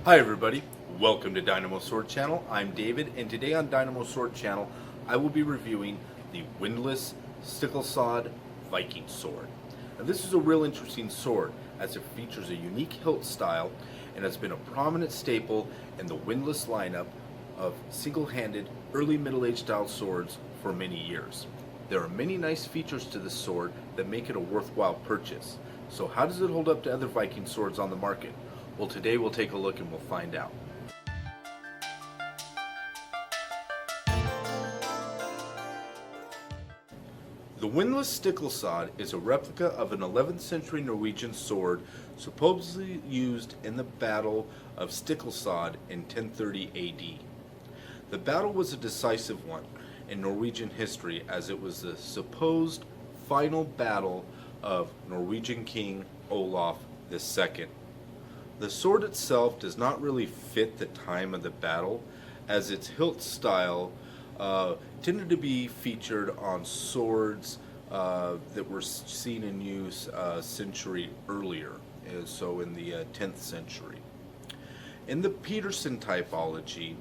Hi everybody, welcome to Dynamo Sword Channel. I'm David, and today on Dynamo Sword Channel I will be reviewing the Windlass Stiklestad Viking Sword. Now this is a real interesting sword as it features a unique hilt style and has been a prominent staple in the windlass lineup of single-handed early Middle Age style swords for many years. There are many nice features to this sword that make it a worthwhile purchase. So how does it hold up to other Viking swords on the market? Well, today we'll take a look and we'll find out. The Windlass Stiklestad is a replica of an 11th century Norwegian sword supposedly used in the Battle of Stiklestad in 1030 AD. The battle was a decisive one in Norwegian history as it was the supposed final battle of Norwegian King Olaf II. The sword itself does not really fit the time of the battle, as its hilt style tended to be featured on swords that were seen in use a century earlier, so in the 10th century. In the Peterson typology,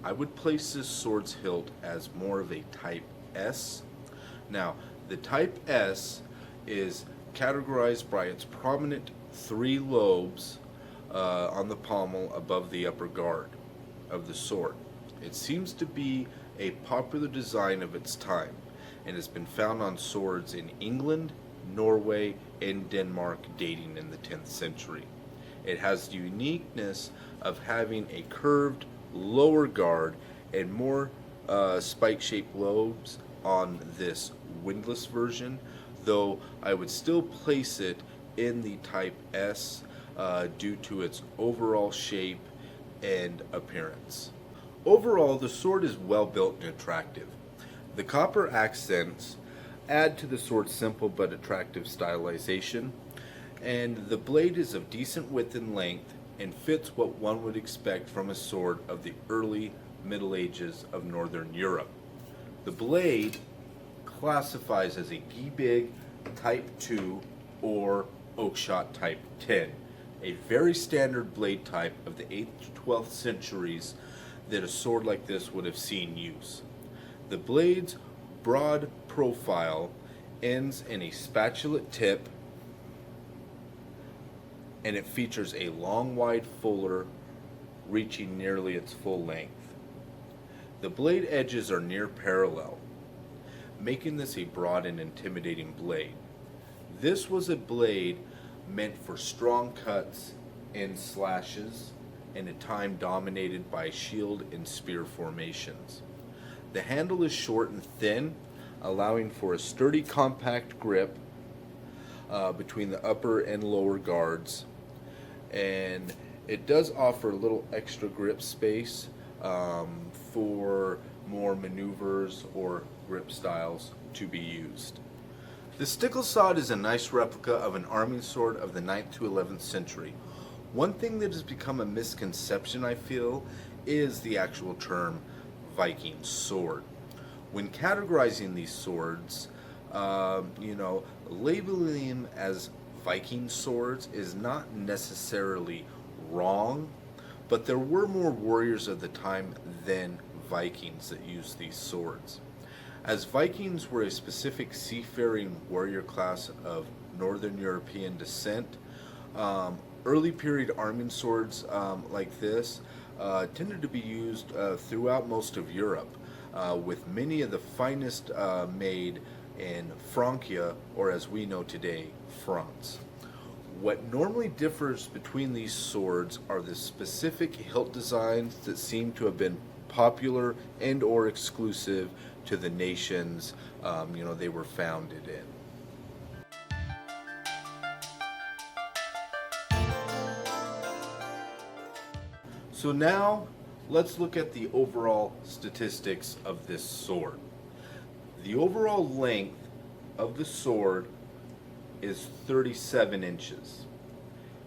I would place this sword's hilt as more of a Type S. Now, the Type S is categorized by its prominent three lobes on the pommel above the upper guard of the sword. It seems to be a popular design of its time and has been found on swords in England, Norway, and Denmark dating in the 10th century. It has the uniqueness of having a curved lower guard and more spike-shaped lobes on this windlass version, though I would still place it in the Type S due to its overall shape and appearance. Overall, the sword is well built and attractive. The copper accents add to the sword's simple but attractive stylization, and the blade is of decent width and length and fits what one would expect from a sword of the early Middle Ages of Northern Europe. The blade classifies as a Giebig Type 2 or Oakshott Type 10. A very standard blade type of the 8th to 12th centuries that a sword like this would have seen use. The blade's broad profile ends in a spatulate tip, and it features a long wide fuller reaching nearly its full length. The blade edges are near parallel, making this a broad and intimidating blade. This was a blade meant for strong cuts and slashes in a time dominated by shield and spear formations. The handle is short and thin, allowing for a sturdy, compact grip between the upper and lower guards, and it does offer a little extra grip space for more maneuvers or grip styles to be used. The Stiklestad is a nice replica of an arming sword of the 9th to 11th century. One thing that has become a misconception, I feel, is the actual term Viking sword. When categorizing these swords, labeling them as Viking swords is not necessarily wrong, but there were more warriors of the time than Vikings that used these swords. As Vikings were a specific seafaring warrior class of Northern European descent, early period arming swords like this tended to be used throughout most of Europe, with many of the finest made in Francia, or as we know today, France. What normally differs between these swords are the specific hilt designs that seem to have been popular and or exclusive to the nations they were founded in. So now let's look at the overall statistics of this sword. The overall length of the sword is 37 inches.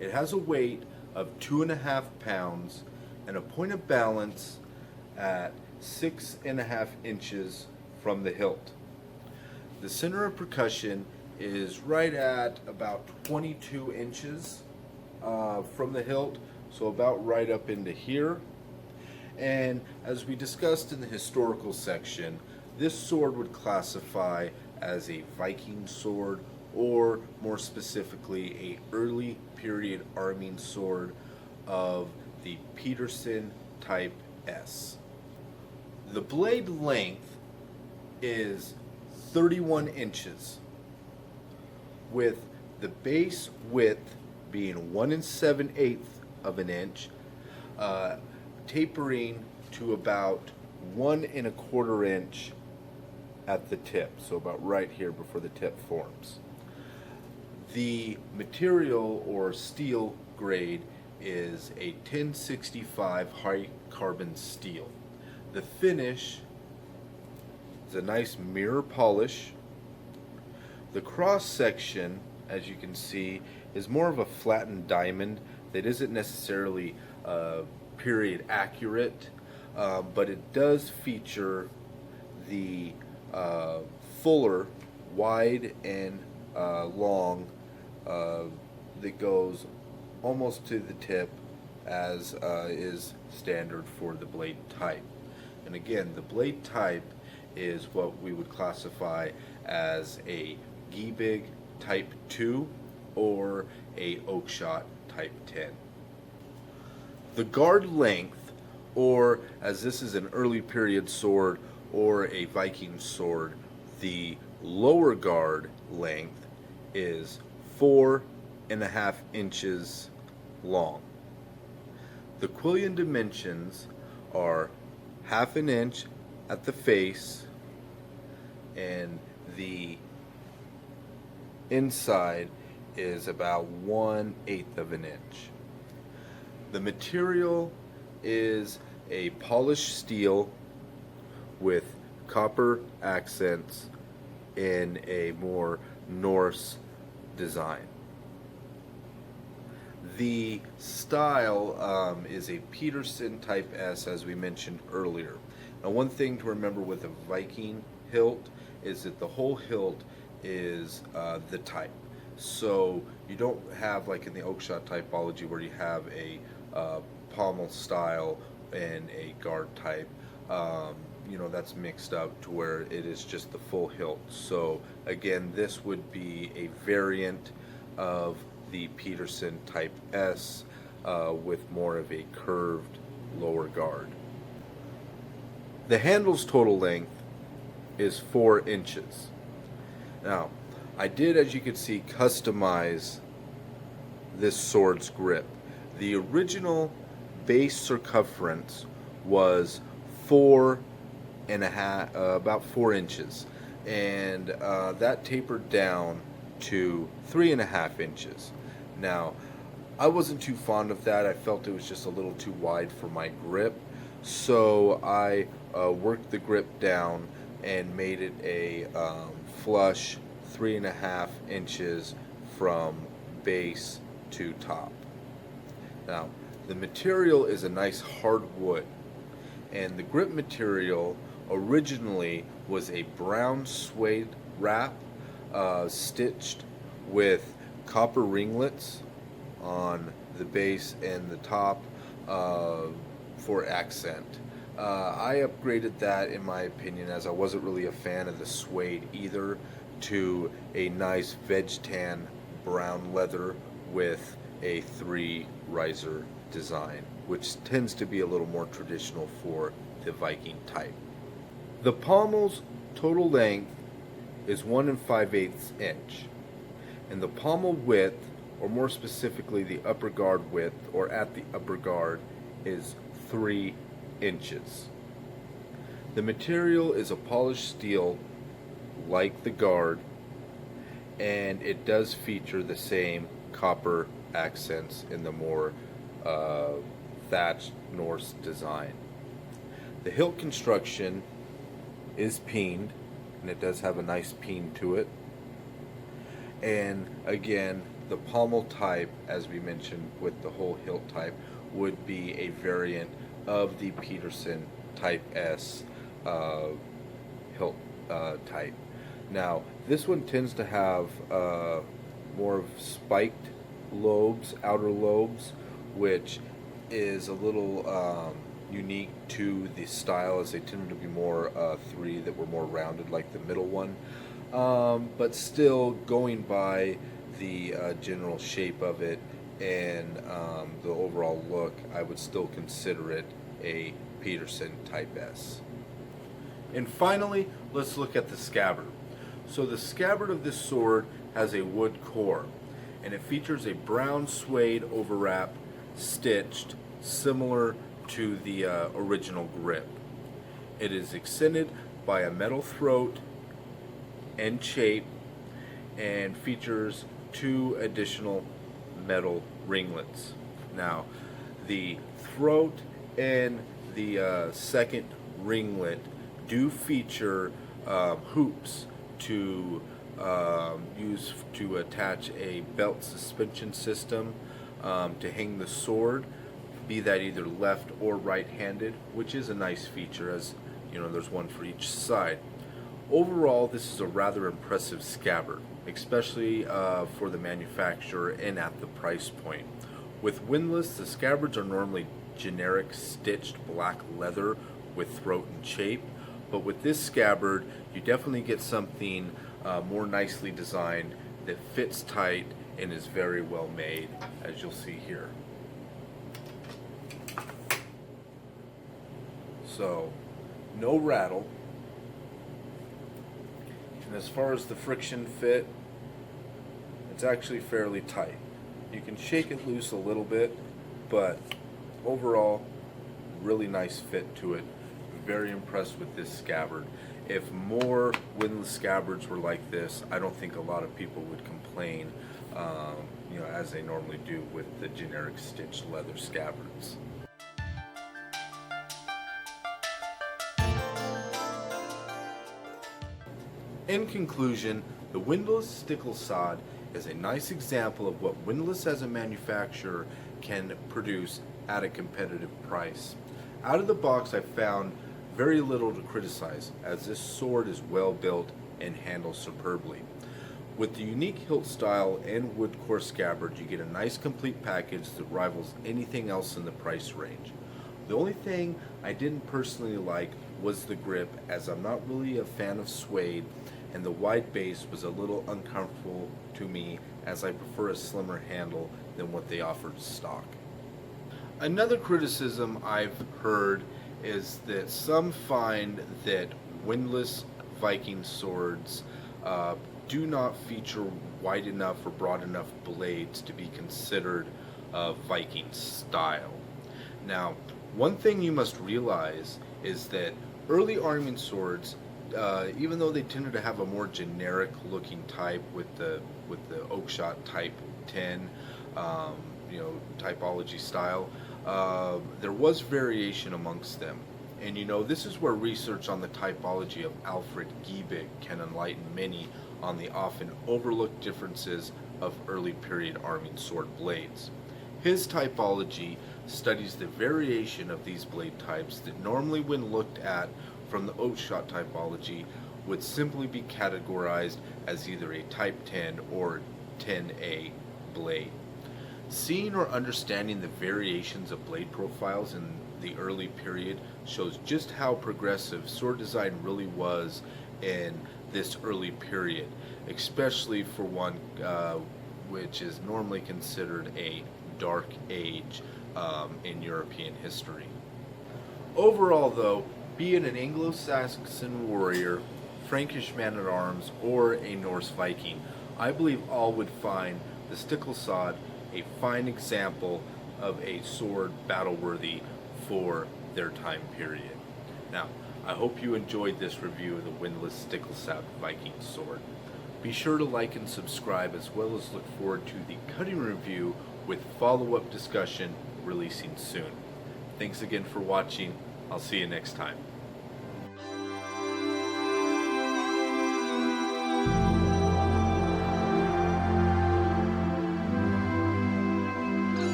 It has a weight of 2.5 pounds and a point of balance at 6.5 inches from the hilt. The center of percussion is right at about 22 inches from the hilt, so about right up into here. And as we discussed in the historical section, this sword would classify as a Viking sword, or more specifically, a early period arming sword of the Peterson Type S. The blade length is 31 inches, with the base width being 1 7/8 of an inch, tapering to about 1 1/4 inch at the tip, so about right here before the tip forms. The material or steel grade is a 1065 high carbon steel. The finish is a nice mirror polish. The cross section, as you can see, is more of a flattened diamond that isn't necessarily period accurate, but it does feature the fuller, wide and long that goes almost to the tip, as is standard for the blade type. And again, the blade type is what we would classify as a Giebig Type 2 or a Oakshott Type 10. The guard length, or as this is an early period sword or a Viking sword, the lower guard length is 4.5 inches long. The quillion dimensions are 1/2 inch at the face, and the inside is about 1/8 of an inch. The material is a polished steel with copper accents in a more Norse design. The style is a Peterson Type S, as we mentioned earlier. Now, one thing to remember with a Viking hilt is that the whole hilt is the type. So you don't have, like in the Oakshott typology, where you have a pommel style and a guard type. That's mixed up to where it is just the full hilt. So again, this would be a variant of the Peterson Type S with more of a curved lower guard. The handle's total length is 4 inches. Now, I did, as you can see, customize this sword's grip. The original base circumference was 4.5, about 4 inches, and that tapered down to 3.5 inches. Now, I wasn't too fond of that. I felt it was just a little too wide for my grip, so I worked the grip down and made it a flush 3.5 inches from base to top. Now, the material is a nice hard wood, and the grip material originally was a brown suede wrap stitched with copper ringlets on the base and the top for accent. I upgraded that, in my opinion, as I wasn't really a fan of the suede either, to a nice veg tan brown leather with a 3 riser design, which tends to be a little more traditional for the Viking type. The pommel's total length is 1 5/8 inch, and the pommel width, or more specifically the upper guard width, or at the upper guard, is 3 inches. The material is a polished steel like the guard, and it does feature the same copper accents in the more thatched Norse design. The hilt construction is peened, and it does have a nice peen to it. And again, the pommel type, as we mentioned with the whole hilt type, would be a variant of the Peterson Type S hilt type. Now, this one tends to have more of spiked lobes, outer lobes, which is a little unique to the style, as they tended to be more three that were more rounded like the middle one. But still, going by the general shape of it and the overall look, I would still consider it a Peterson Type S. And finally, let's look at the scabbard. So the scabbard of this sword has a wood core, and it features a brown suede overwrap stitched similar to the original grip. It is extended by a metal throat and chape, and features two additional metal ringlets. Now, the throat and the second ringlet do feature hoops to use to attach a belt suspension system to hang the sword, be that either left or right-handed, which is a nice feature, as you know, there's one for each side. Overall, this is a rather impressive scabbard, especially for the manufacturer and at the price point. With Windlass, the scabbards are normally generic stitched black leather with throat and chape, but with this scabbard, you definitely get something more nicely designed that fits tight and is very well made, as you'll see here. So, no rattle. And as far as the friction fit, it's actually fairly tight. You can shake it loose a little bit, but overall, really nice fit to it. Very impressed with this scabbard. If more Windlass scabbards were like this, I don't think a lot of people would complain, as they normally do with the generic stitched leather scabbards. In conclusion, the Windlass Stiklestad is a nice example of what Windlass as a manufacturer can produce at a competitive price. Out of the box, I found very little to criticize, as this sword is well built and handles superbly. With the unique hilt style and wood core scabbard, you get a nice complete package that rivals anything else in the price range. The only thing I didn't personally like was the grip, as I'm not really a fan of suede, and the wide base was a little uncomfortable to me, as I prefer a slimmer handle than what they offered stock. Another criticism I've heard is that some find that Windlass Viking swords do not feature wide enough or broad enough blades to be considered Viking style. Now, one thing you must realize is that early arming swords, even though they tended to have a more generic looking type with the Oakshot Type 10 typology style, there was variation amongst them. And this is where research on the typology of Alfred Giebig can enlighten many on the often overlooked differences of early period arming sword blades. His typology studies the variation of these blade types that normally, when looked at from the Oakshot typology, would simply be categorized as either a Type 10 or 10A blade. Seeing or understanding the variations of blade profiles in the early period shows just how progressive sword design really was in this early period, especially for one which is normally considered a dark age in European history. Overall, though, be it an Anglo-Saxon warrior, Frankish man-at-arms, or a Norse Viking, I believe all would find the Stiklestad a fine example of a sword battle-worthy for their time period. Now, I hope you enjoyed this review of the Windlass Stiklestad Viking Sword. Be sure to like and subscribe, as well as look forward to the cutting review with follow-up discussion releasing soon. Thanks again for watching. I'll see you next time.